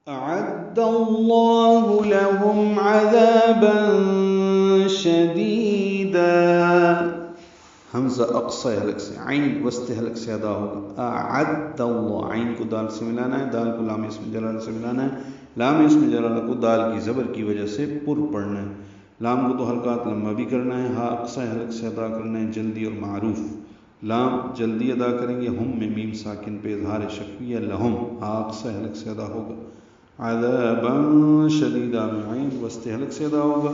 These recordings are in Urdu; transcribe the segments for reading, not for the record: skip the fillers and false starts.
أعد الله لهم عذابا شديدا. حمزہ اقصی حلق سے، عین وسط حلق سے ادا ہوگا. اعد اللہ، عین کو دال سے ملانا ہے، دال کو لام اسم جلالہ سے ملانا ہے، لام اسم جلالہ کو دال کی زبر کی وجہ سے پر پڑھنا ہے. لام کو 2 حلقات لمبا بھی کرنا ہے، ہاں اقصی حلق سے ادا کرنا ہے، جلدی اور معروف. لام جلدی ادا کریں گے، ہم میں میم ساکن پہ اظہار شفویہ لہم، ہاں اقصی حلق سے ادا ہوگا. عذابا شدیدا میں عین وسط حلق سے ادا ہوگا.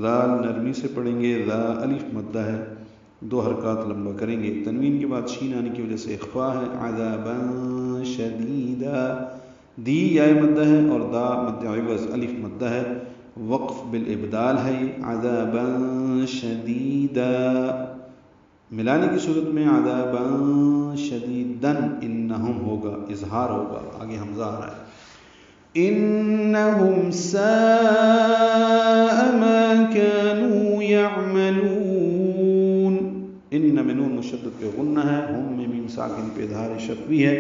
ذال نرمی سے پڑھیں گے، ذا الف مدہ ہے، 2 حرکات لمبا کریں گے. تنوین کے بعد شین آنے کی وجہ سے اخفا ہے. عذابا شدیدا، دی یا مدہ ہے اور دا مد عوض الف مدہ ہے، وقف بالابدال ہے. عذابا شدیدا ملانے کی صورت میں عذابا شدیدن انہم ہوگا، اظہار ہوگا، آگے حمزہ آ رہا ہے. انہم ساء ما كانوا يعملون. ان میں نون مشدد پہ غنہ ہے، ہم میں میم ساکن پہ اظہار شفوی ہے.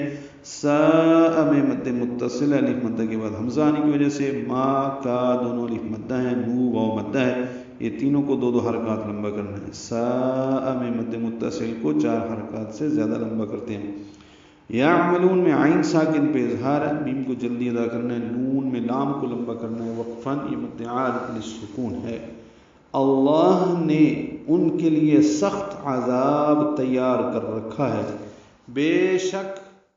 ساء میں مد متصل ہے، الف مدہ کے بعد حمزہ آنے کی وجہ سے. ما کا دونوں الف مدہ ہیں، نو واو مدہ ہے، یہ تینوں کو 2 حرکات لمبا کرنا ہے. ساء میں مد متصل کو 4 حرکات سے زیادہ لمبا کرتے ہیں. یعملون میں عین ساکن پہ اظہار ہے، میم کو جلدی ادا کرنا ہے، نون میں لام کو لمبا کرنا ہے، وقفاً یہ مد عارض للسکون ہے. اللہ نے ان کے لیے سخت عذاب تیار کر رکھا ہے، بے شک